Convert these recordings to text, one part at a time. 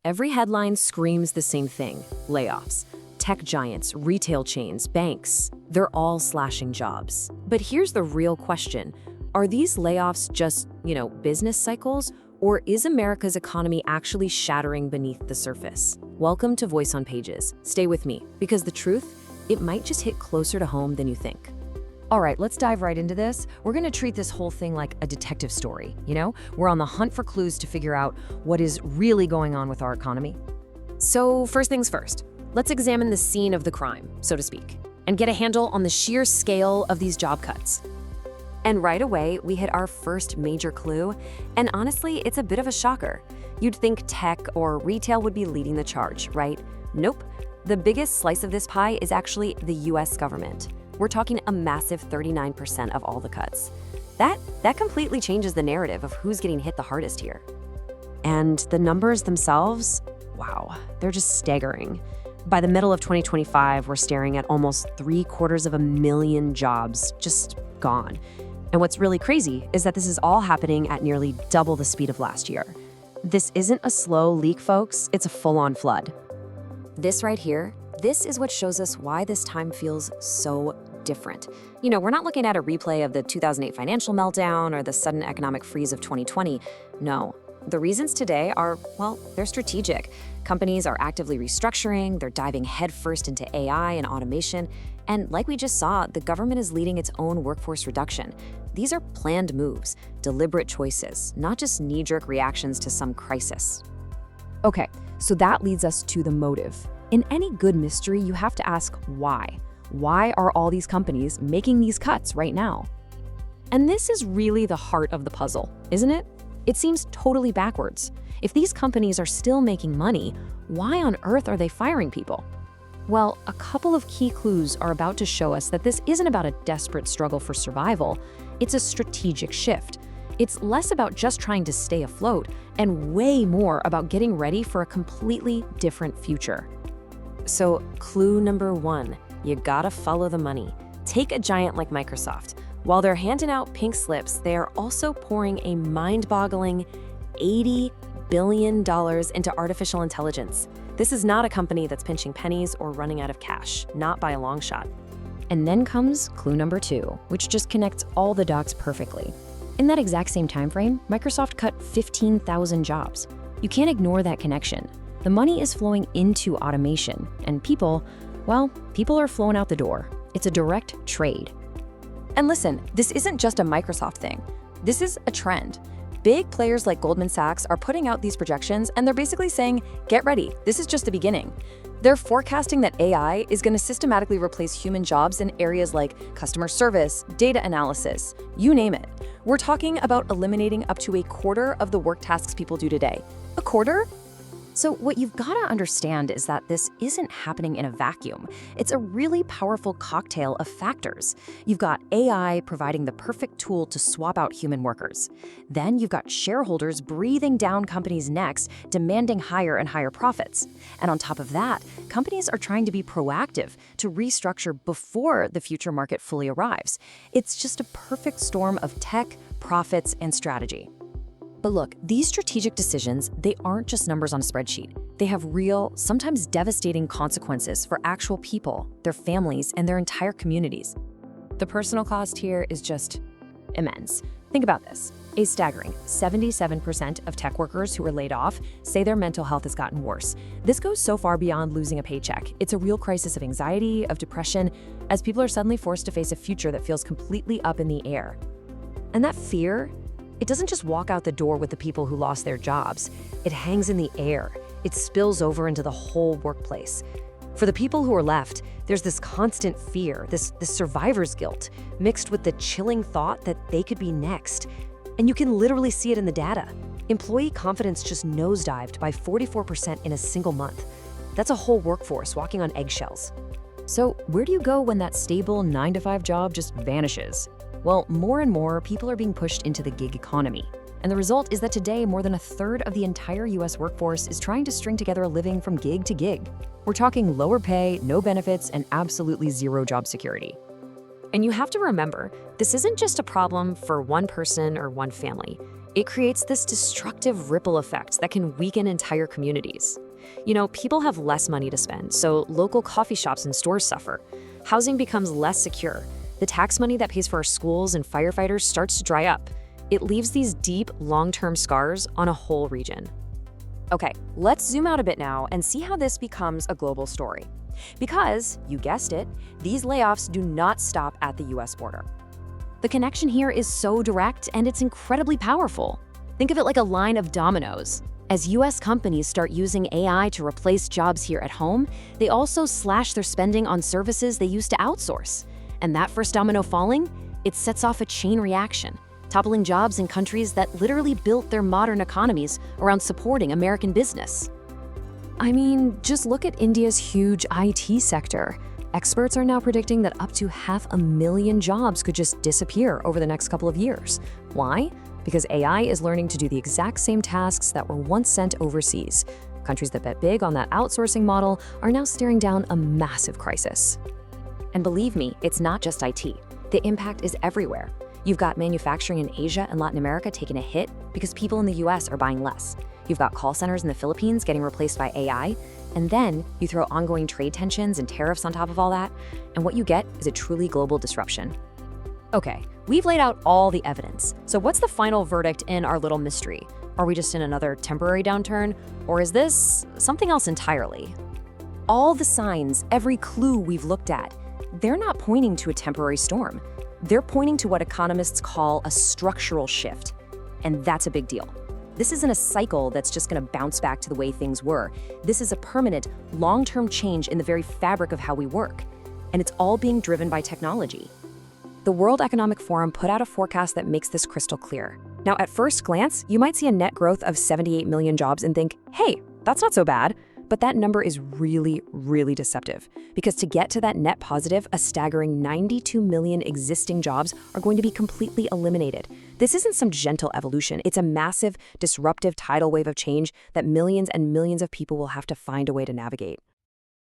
Every headline screams the same thing: layoffs. Tech giants, retail chains, banks, they're all slashing jobs. But here's the real question. Are these layoffs just, business cycles? Or is America's economy actually shattering beneath the surface? Welcome to Voice on Pages. Stay with me, because the truth, it might just hit closer to home than you think. All right, let's dive right into this. We're going to treat this whole thing like a detective story, We're on the hunt for clues to figure out what is really going on with our economy. So first things first, let's examine the scene of the crime, so to speak, and get a handle on the sheer scale of these job cuts. And right away, we hit our first major clue, and honestly, it's a bit of a shocker. You'd think tech or retail would be leading the charge, right? Nope. The biggest slice of this pie is actually the US government. We're talking a massive 39% of all the cuts. That completely changes the narrative of who's getting hit the hardest here. And the numbers themselves, wow, they're just staggering. By the middle of 2025, we're staring at almost 750,000 jobs just gone. And what's really crazy is that this is all happening at nearly double the speed of last year. This isn't a slow leak, folks, it's a full-on flood. This right here, this is what shows us why this time feels so different. We're not looking at a replay of the 2008 financial meltdown or the sudden economic freeze of 2020. No. The reasons today are, they're strategic. Companies are actively restructuring, they're diving headfirst into AI and automation, and like we just saw, the government is leading its own workforce reduction. These are planned moves, deliberate choices, not just knee-jerk reactions to some crisis. Okay, so that leads us to the motive. In any good mystery, you have to ask why. Why are all these companies making these cuts right now? And this is really the heart of the puzzle, isn't it? It seems totally backwards. If these companies are still making money, why on earth are they firing people? Well, a couple of key clues are about to show us that this isn't about a desperate struggle for survival. It's a strategic shift. It's less about just trying to stay afloat and way more about getting ready for a completely different future. So, clue number 1, you gotta follow the money. Take a giant like Microsoft. While they're handing out pink slips, they are also pouring a mind-boggling $80 billion into artificial intelligence. This is not a company that's pinching pennies or running out of cash, not by a long shot. And then comes clue number 2, which just connects all the dots perfectly. In that exact same time frame, Microsoft cut 15,000 jobs. You can't ignore that connection. The money is flowing into automation, and people are flowing out the door. It's a direct trade. And listen, this isn't just a Microsoft thing. This is a trend. Big players like Goldman Sachs are putting out these projections, and they're basically saying, get ready, this is just the beginning. They're forecasting that AI is going to systematically replace human jobs in areas like customer service, data analysis, you name it. We're talking about eliminating up to a quarter of the work tasks people do today. A quarter? So what you've got to understand is that this isn't happening in a vacuum. It's a really powerful cocktail of factors. You've got AI providing the perfect tool to swap out human workers. Then you've got shareholders breathing down companies' necks, demanding higher and higher profits. And on top of that, companies are trying to be proactive to restructure before the future market fully arrives. It's just a perfect storm of tech, profits, and strategy. But look, these strategic decisions, they aren't just numbers on a spreadsheet. They have real, sometimes devastating consequences for actual people, their families, and their entire communities. The personal cost here is just immense. Think about this. A staggering 77% of tech workers who are laid off say their mental health has gotten worse. This goes so far beyond losing a paycheck. It's a real crisis of anxiety, of depression, as people are suddenly forced to face a future that feels completely up in the air. And that fear, it doesn't just walk out the door with the people who lost their jobs. It hangs in the air. It spills over into the whole workplace. For the people who are left, there's this constant fear, this survivor's guilt, mixed with the chilling thought that they could be next. And you can literally see it in the data. Employee confidence just nosedived by 44% in a single month. That's a whole workforce walking on eggshells. So where do you go when that stable 9-to-5 job just vanishes? Well, more and more people are being pushed into the gig economy. And the result is that today, more than a third of the entire US workforce is trying to string together a living from gig to gig. We're talking lower pay, no benefits, and absolutely zero job security. And you have to remember, this isn't just a problem for one person or one family. It creates this destructive ripple effect that can weaken entire communities. You know, people have less money to spend, so local coffee shops and stores suffer. Housing becomes less secure. The tax money that pays for our schools and firefighters starts to dry up. It leaves these deep, long-term scars on a whole region. Okay, let's zoom out a bit now and see how this becomes a global story. Because, you guessed it, these layoffs do not stop at the US border. The connection here is so direct and it's incredibly powerful. Think of it like a line of dominoes. As US companies start using AI to replace jobs here at home, they also slash their spending on services they used to outsource. And that first domino falling, it sets off a chain reaction, toppling jobs in countries that literally built their modern economies around supporting American business. I mean, just look at India's huge IT sector. Experts are now predicting that up to 500,000 jobs could just disappear over the next couple of years. Why? Because AI is learning to do the exact same tasks that were once sent overseas. Countries that bet big on that outsourcing model are now staring down a massive crisis. And believe me, it's not just IT. The impact is everywhere. You've got manufacturing in Asia and Latin America taking a hit because people in the US are buying less. You've got call centers in the Philippines getting replaced by AI. And then you throw ongoing trade tensions and tariffs on top of all that, and what you get is a truly global disruption. Okay, we've laid out all the evidence. So what's the final verdict in our little mystery? Are we just in another temporary downturn, or is this something else entirely? All the signs, every clue we've looked at, they're not pointing to a temporary storm. They're pointing to what economists call a structural shift. And that's a big deal. This isn't a cycle that's just going to bounce back to the way things were. This is a permanent, long-term change in the very fabric of how we work. And it's all being driven by technology. The World Economic Forum put out a forecast that makes this crystal clear. Now, at first glance, you might see a net growth of 78 million jobs and think, hey, that's not so bad. But that number is really, really deceptive. Because to get to that net positive, a staggering 92 million existing jobs are going to be completely eliminated. This isn't some gentle evolution. It's a massive, disruptive tidal wave of change that millions and millions of people will have to find a way to navigate.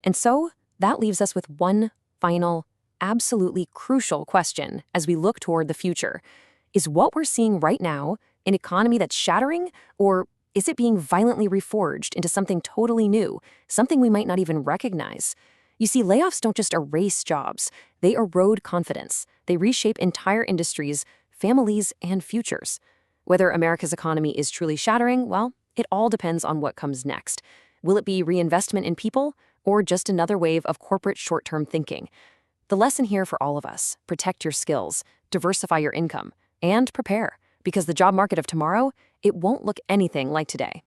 And so, that leaves us with one final, absolutely crucial question as we look toward the future. Is what we're seeing right now an economy that's shattering, or is it being violently reforged into something totally new, something we might not even recognize? You see, layoffs don't just erase jobs. They erode confidence. They reshape entire industries, families, and futures. Whether America's economy is truly shattering, well, it all depends on what comes next. Will it be reinvestment in people, or just another wave of corporate short-term thinking? The lesson here for all of us: protect your skills, diversify your income, and prepare. Because the job market of tomorrow, it won't look anything like today.